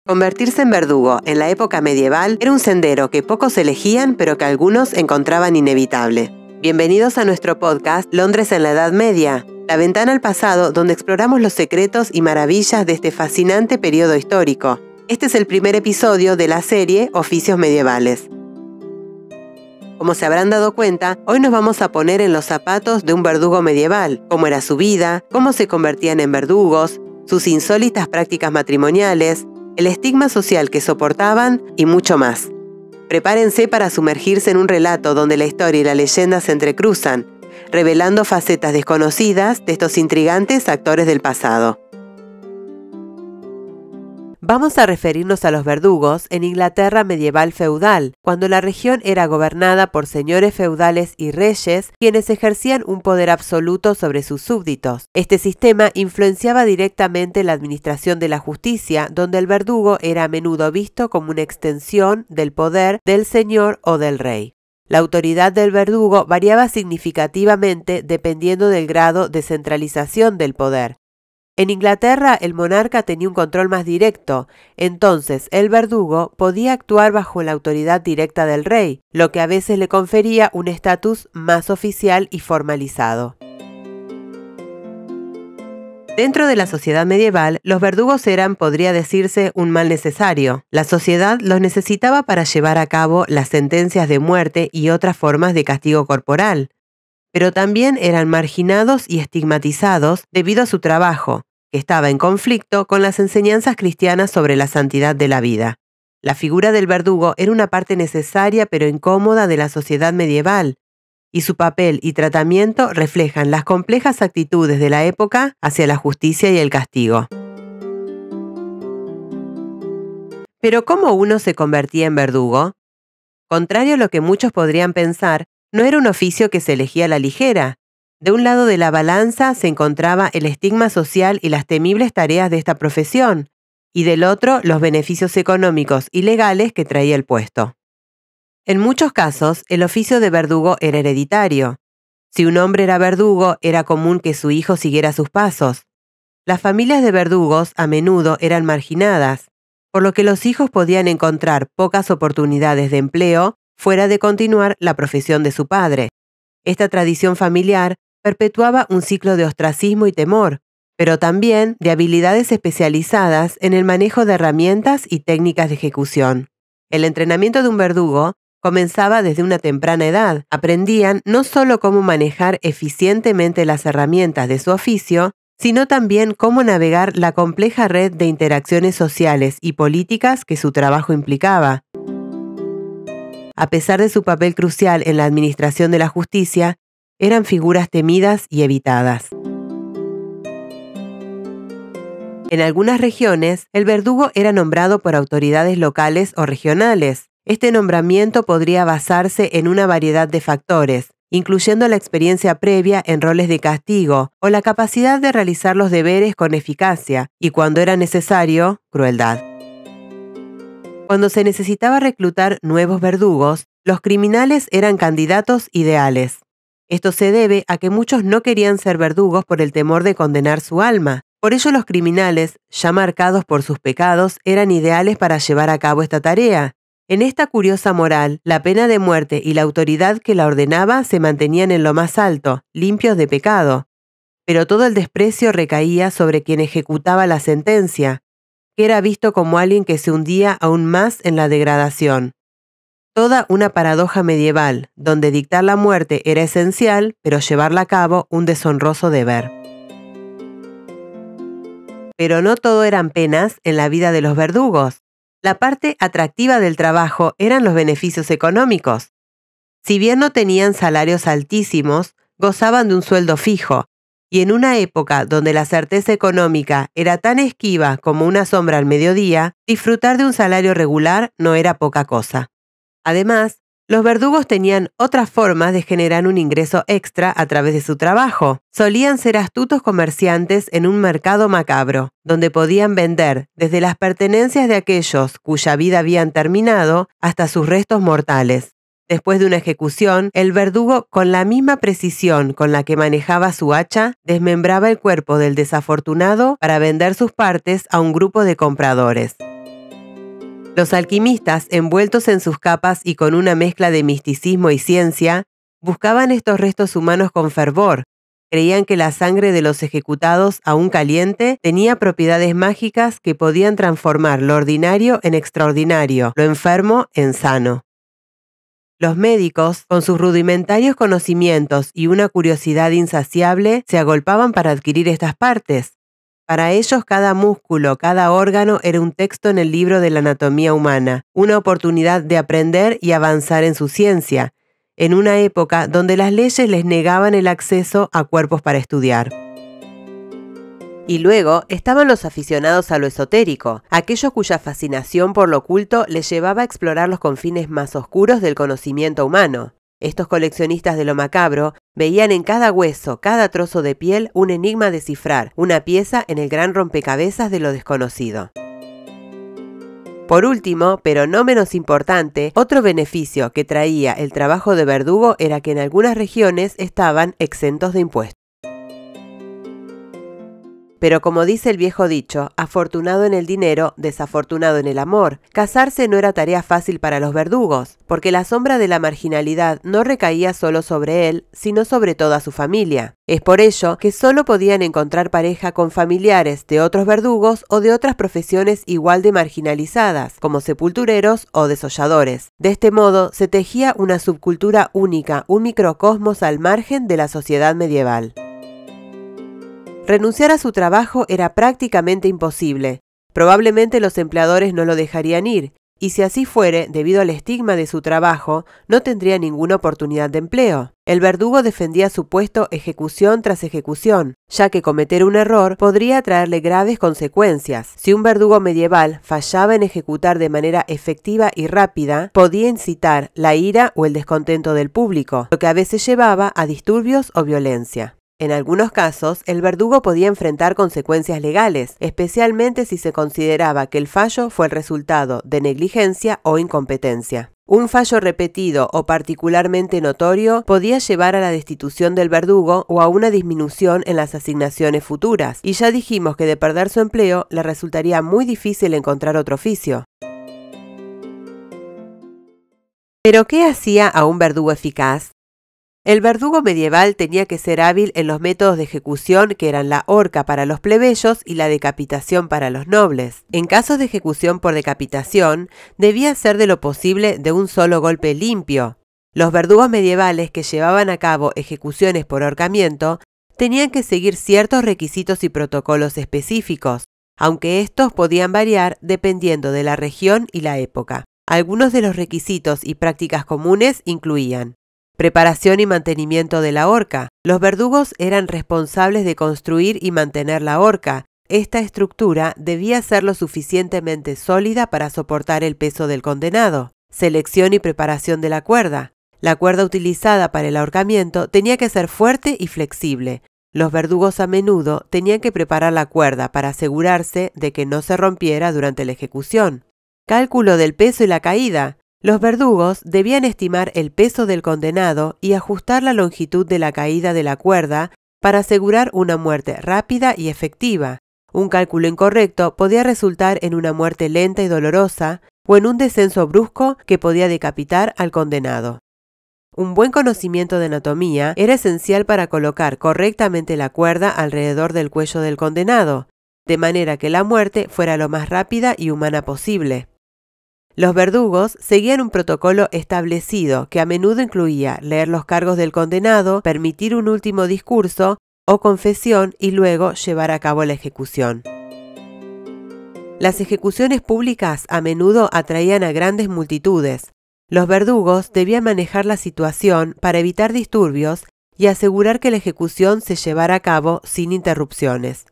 Convertirse en verdugo en la época medieval era un sendero que pocos elegían, pero que algunos encontraban inevitable. Bienvenidos a nuestro podcast Londres en la Edad Media, la ventana al pasado donde exploramos los secretos y maravillas de este fascinante periodo histórico. Este es el primer episodio de la serie Oficios Medievales. Como se habrán dado cuenta, hoy nos vamos a poner en los zapatos de un verdugo medieval, cómo era su vida, cómo se convertían en verdugos, sus insólitas prácticas matrimoniales, el estigma social que soportaban y mucho más. Prepárense para sumergirse en un relato donde la historia y la leyenda se entrecruzan, revelando facetas desconocidas de estos intrigantes actores del pasado. Vamos a referirnos a los verdugos en Inglaterra medieval feudal, cuando la región era gobernada por señores feudales y reyes, quienes ejercían un poder absoluto sobre sus súbditos. Este sistema influenciaba directamente la administración de la justicia, donde el verdugo era a menudo visto como una extensión del poder del señor o del rey. La autoridad del verdugo variaba significativamente dependiendo del grado de centralización del poder. En Inglaterra, el monarca tenía un control más directo, entonces el verdugo podía actuar bajo la autoridad directa del rey, lo que a veces le confería un estatus más oficial y formalizado. Dentro de la sociedad medieval, los verdugos eran, podría decirse, un mal necesario. La sociedad los necesitaba para llevar a cabo las sentencias de muerte y otras formas de castigo corporal, pero también eran marginados y estigmatizados debido a su trabajo, que estaba en conflicto con las enseñanzas cristianas sobre la santidad de la vida. La figura del verdugo era una parte necesaria pero incómoda de la sociedad medieval, y su papel y tratamiento reflejan las complejas actitudes de la época hacia la justicia y el castigo. Pero ¿cómo uno se convertía en verdugo? Contrario a lo que muchos podrían pensar, no era un oficio que se elegía a la ligera. De un lado de la balanza se encontraba el estigma social y las temibles tareas de esta profesión, y del otro los beneficios económicos y legales que traía el puesto. En muchos casos, el oficio de verdugo era hereditario. Si un hombre era verdugo, era común que su hijo siguiera sus pasos. Las familias de verdugos a menudo eran marginadas, por lo que los hijos podían encontrar pocas oportunidades de empleo fuera de continuar la profesión de su padre. Esta tradición familiar perpetuaba un ciclo de ostracismo y temor, pero también de habilidades especializadas en el manejo de herramientas y técnicas de ejecución. El entrenamiento de un verdugo comenzaba desde una temprana edad. Aprendían no solo cómo manejar eficientemente las herramientas de su oficio, sino también cómo navegar la compleja red de interacciones sociales y políticas que su trabajo implicaba. A pesar de su papel crucial en la administración de la justicia, eran figuras temidas y evitadas. En algunas regiones, el verdugo era nombrado por autoridades locales o regionales. Este nombramiento podría basarse en una variedad de factores, incluyendo la experiencia previa en roles de castigo o la capacidad de realizar los deberes con eficacia y, cuando era necesario, crueldad. Cuando se necesitaba reclutar nuevos verdugos, los criminales eran candidatos ideales. Esto se debe a que muchos no querían ser verdugos por el temor de condenar su alma. Por ello, los criminales, ya marcados por sus pecados, eran ideales para llevar a cabo esta tarea. En esta curiosa moral, la pena de muerte y la autoridad que la ordenaba se mantenían en lo más alto, limpios de pecado. Pero todo el desprecio recaía sobre quien ejecutaba la sentencia, que era visto como alguien que se hundía aún más en la degradación. Toda una paradoja medieval, donde dictar la muerte era esencial, pero llevarla a cabo un deshonroso deber. Pero no todo eran penas en la vida de los verdugos. La parte atractiva del trabajo eran los beneficios económicos. Si bien no tenían salarios altísimos, gozaban de un sueldo fijo, y en una época donde la certeza económica era tan esquiva como una sombra al mediodía, disfrutar de un salario regular no era poca cosa. Además, los verdugos tenían otras formas de generar un ingreso extra a través de su trabajo. Solían ser astutos comerciantes en un mercado macabro, donde podían vender desde las pertenencias de aquellos cuya vida habían terminado hasta sus restos mortales. Después de una ejecución, el verdugo, con la misma precisión con la que manejaba su hacha, desmembraba el cuerpo del desafortunado para vender sus partes a un grupo de compradores. Los alquimistas, envueltos en sus capas y con una mezcla de misticismo y ciencia, buscaban estos restos humanos con fervor. Creían que la sangre de los ejecutados, aún caliente, tenía propiedades mágicas que podían transformar lo ordinario en extraordinario, lo enfermo en sano. Los médicos, con sus rudimentarios conocimientos y una curiosidad insaciable, se agolpaban para adquirir estas partes. Para ellos, cada músculo, cada órgano era un texto en el libro de la anatomía humana, una oportunidad de aprender y avanzar en su ciencia, en una época donde las leyes les negaban el acceso a cuerpos para estudiar. Y luego estaban los aficionados a lo esotérico, aquellos cuya fascinación por lo oculto les llevaba a explorar los confines más oscuros del conocimiento humano. Estos coleccionistas de lo macabro veían en cada hueso, cada trozo de piel, un enigma a descifrar, una pieza en el gran rompecabezas de lo desconocido. Por último, pero no menos importante, otro beneficio que traía el trabajo de verdugo era que en algunas regiones estaban exentos de impuestos. Pero como dice el viejo dicho, afortunado en el dinero, desafortunado en el amor, casarse no era tarea fácil para los verdugos, porque la sombra de la marginalidad no recaía solo sobre él, sino sobre toda su familia. Es por ello que solo podían encontrar pareja con familiares de otros verdugos o de otras profesiones igual de marginalizadas, como sepultureros o desolladores. De este modo se tejía una subcultura única, un microcosmos al margen de la sociedad medieval. Renunciar a su trabajo era prácticamente imposible. Probablemente los empleadores no lo dejarían ir, y si así fuere, debido al estigma de su trabajo, no tendría ninguna oportunidad de empleo. El verdugo defendía su puesto ejecución tras ejecución, ya que cometer un error podría traerle graves consecuencias. Si un verdugo medieval fallaba en ejecutar de manera efectiva y rápida, podía incitar la ira o el descontento del público, lo que a veces llevaba a disturbios o violencia. En algunos casos, el verdugo podía enfrentar consecuencias legales, especialmente si se consideraba que el fallo fue el resultado de negligencia o incompetencia. Un fallo repetido o particularmente notorio podía llevar a la destitución del verdugo o a una disminución en las asignaciones futuras, y ya dijimos que de perder su empleo le resultaría muy difícil encontrar otro oficio. ¿Pero qué hacía a un verdugo eficaz? El verdugo medieval tenía que ser hábil en los métodos de ejecución que eran la horca para los plebeyos y la decapitación para los nobles. En casos de ejecución por decapitación, debía ser de lo posible de un solo golpe limpio. Los verdugos medievales que llevaban a cabo ejecuciones por ahorcamiento tenían que seguir ciertos requisitos y protocolos específicos, aunque estos podían variar dependiendo de la región y la época. Algunos de los requisitos y prácticas comunes incluían: preparación y mantenimiento de la horca. Los verdugos eran responsables de construir y mantener la horca. Esta estructura debía ser lo suficientemente sólida para soportar el peso del condenado. Selección y preparación de la cuerda. La cuerda utilizada para el ahorcamiento tenía que ser fuerte y flexible. Los verdugos a menudo tenían que preparar la cuerda para asegurarse de que no se rompiera durante la ejecución. Cálculo del peso y la caída. Los verdugos debían estimar el peso del condenado y ajustar la longitud de la caída de la cuerda para asegurar una muerte rápida y efectiva. Un cálculo incorrecto podía resultar en una muerte lenta y dolorosa o en un descenso brusco que podía decapitar al condenado. Un buen conocimiento de anatomía era esencial para colocar correctamente la cuerda alrededor del cuello del condenado, de manera que la muerte fuera lo más rápida y humana posible. Los verdugos seguían un protocolo establecido que a menudo incluía leer los cargos del condenado, permitir un último discurso o confesión y luego llevar a cabo la ejecución. Las ejecuciones públicas a menudo atraían a grandes multitudes. Los verdugos debían manejar la situación para evitar disturbios y asegurar que la ejecución se llevara a cabo sin interrupciones.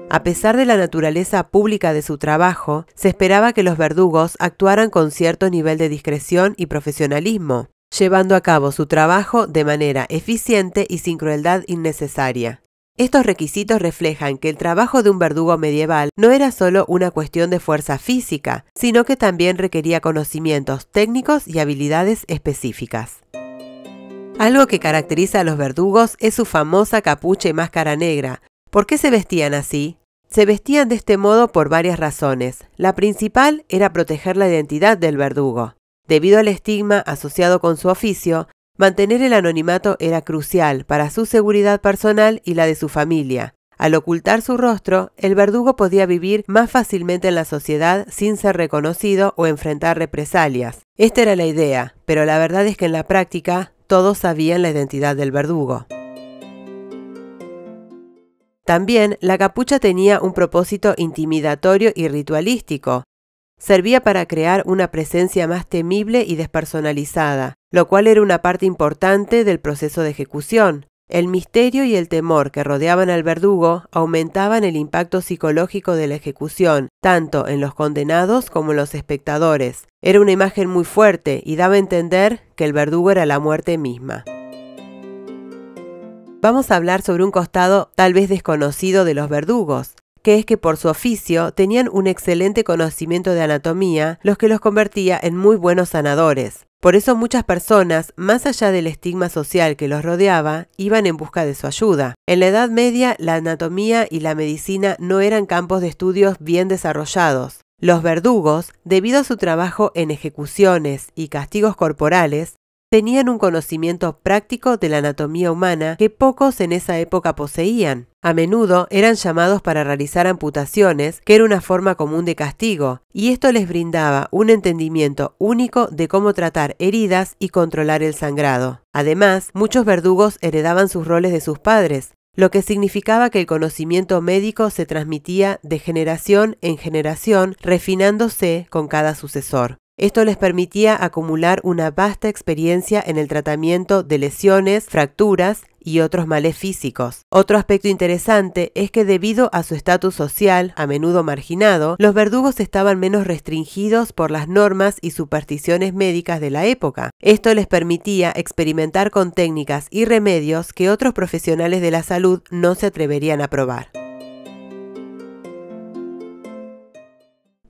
A pesar de la naturaleza pública de su trabajo, se esperaba que los verdugos actuaran con cierto nivel de discreción y profesionalismo, llevando a cabo su trabajo de manera eficiente y sin crueldad innecesaria. Estos requisitos reflejan que el trabajo de un verdugo medieval no era solo una cuestión de fuerza física, sino que también requería conocimientos técnicos y habilidades específicas. Algo que caracteriza a los verdugos es su famosa capucha y máscara negra. ¿Por qué se vestían así? Se vestían de este modo por varias razones. La principal era proteger la identidad del verdugo. Debido al estigma asociado con su oficio, mantener el anonimato era crucial para su seguridad personal y la de su familia. Al ocultar su rostro, el verdugo podía vivir más fácilmente en la sociedad sin ser reconocido o enfrentar represalias. Esta era la idea, pero la verdad es que en la práctica todos sabían la identidad del verdugo. También la capucha tenía un propósito intimidatorio y ritualístico. Servía para crear una presencia más temible y despersonalizada, lo cual era una parte importante del proceso de ejecución. El misterio y el temor que rodeaban al verdugo aumentaban el impacto psicológico de la ejecución, tanto en los condenados como en los espectadores. Era una imagen muy fuerte y daba a entender que el verdugo era la muerte misma. Vamos a hablar sobre un costado tal vez desconocido de los verdugos, que es que por su oficio tenían un excelente conocimiento de anatomía, lo que los convertía en muy buenos sanadores. Por eso muchas personas, más allá del estigma social que los rodeaba, iban en busca de su ayuda. En la Edad Media, la anatomía y la medicina no eran campos de estudios bien desarrollados. Los verdugos, debido a su trabajo en ejecuciones y castigos corporales, tenían un conocimiento práctico de la anatomía humana que pocos en esa época poseían. A menudo eran llamados para realizar amputaciones, que era una forma común de castigo, y esto les brindaba un entendimiento único de cómo tratar heridas y controlar el sangrado. Además, muchos verdugos heredaban sus roles de sus padres, lo que significaba que el conocimiento médico se transmitía de generación en generación, refinándose con cada sucesor. Esto les permitía acumular una vasta experiencia en el tratamiento de lesiones, fracturas y otros males físicos. Otro aspecto interesante es que debido a su estatus social, a menudo marginado, los verdugos estaban menos restringidos por las normas y supersticiones médicas de la época. Esto les permitía experimentar con técnicas y remedios que otros profesionales de la salud no se atreverían a probar.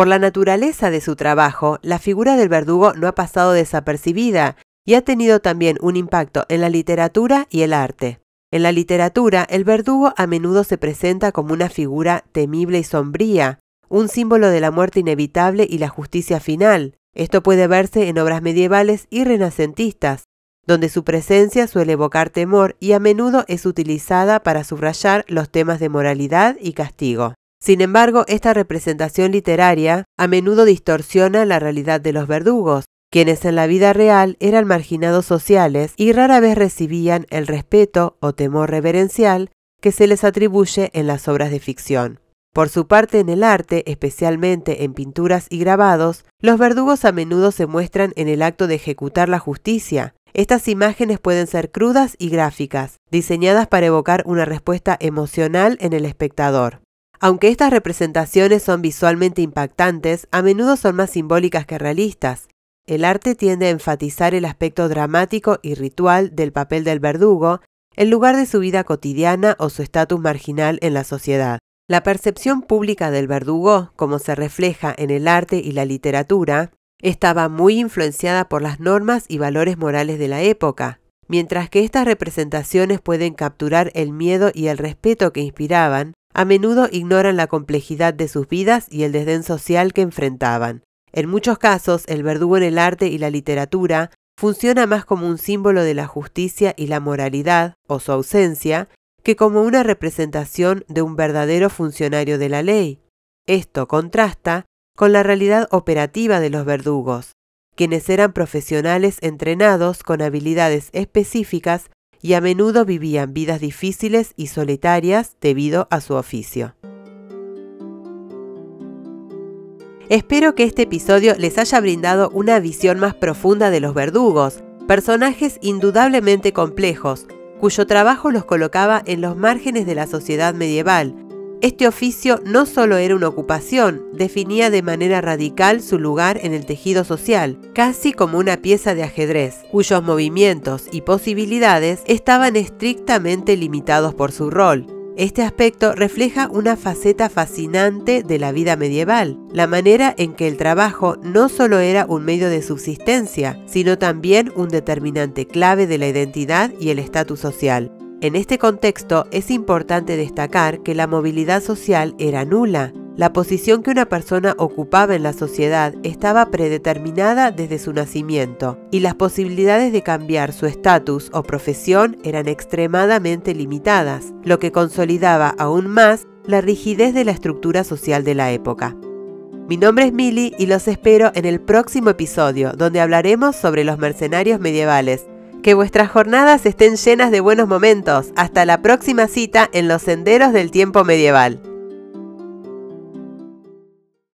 Por la naturaleza de su trabajo, la figura del verdugo no ha pasado desapercibida y ha tenido también un impacto en la literatura y el arte. En la literatura, el verdugo a menudo se presenta como una figura temible y sombría, un símbolo de la muerte inevitable y la justicia final. Esto puede verse en obras medievales y renacentistas, donde su presencia suele evocar temor y a menudo es utilizada para subrayar los temas de moralidad y castigo. Sin embargo, esta representación literaria a menudo distorsiona la realidad de los verdugos, quienes en la vida real eran marginados sociales y rara vez recibían el respeto o temor reverencial que se les atribuye en las obras de ficción. Por su parte, en el arte, especialmente en pinturas y grabados, los verdugos a menudo se muestran en el acto de ejecutar la justicia. Estas imágenes pueden ser crudas y gráficas, diseñadas para evocar una respuesta emocional en el espectador. Aunque estas representaciones son visualmente impactantes, a menudo son más simbólicas que realistas. El arte tiende a enfatizar el aspecto dramático y ritual del papel del verdugo en lugar de su vida cotidiana o su estatus marginal en la sociedad. La percepción pública del verdugo, como se refleja en el arte y la literatura, estaba muy influenciada por las normas y valores morales de la época. Mientras que estas representaciones pueden capturar el miedo y el respeto que inspiraban, a menudo ignoran la complejidad de sus vidas y el desdén social que enfrentaban. En muchos casos, el verdugo en el arte y la literatura funciona más como un símbolo de la justicia y la moralidad, o su ausencia, que como una representación de un verdadero funcionario de la ley. Esto contrasta con la realidad operativa de los verdugos, quienes eran profesionales entrenados con habilidades específicas y a menudo vivían vidas difíciles y solitarias debido a su oficio. Espero que este episodio les haya brindado una visión más profunda de los verdugos, personajes indudablemente complejos, cuyo trabajo los colocaba en los márgenes de la sociedad medieval. Este oficio no solo era una ocupación, definía de manera radical su lugar en el tejido social, casi como una pieza de ajedrez, cuyos movimientos y posibilidades estaban estrictamente limitados por su rol. Este aspecto refleja una faceta fascinante de la vida medieval, la manera en que el trabajo no solo era un medio de subsistencia, sino también un determinante clave de la identidad y el estatus social. En este contexto es importante destacar que la movilidad social era nula. La posición que una persona ocupaba en la sociedad estaba predeterminada desde su nacimiento, y las posibilidades de cambiar su estatus o profesión eran extremadamente limitadas, lo que consolidaba aún más la rigidez de la estructura social de la época. Mi nombre es Mili y los espero en el próximo episodio, donde hablaremos sobre los mercenarios medievales. Que vuestras jornadas estén llenas de buenos momentos. Hasta la próxima cita en los senderos del tiempo medieval.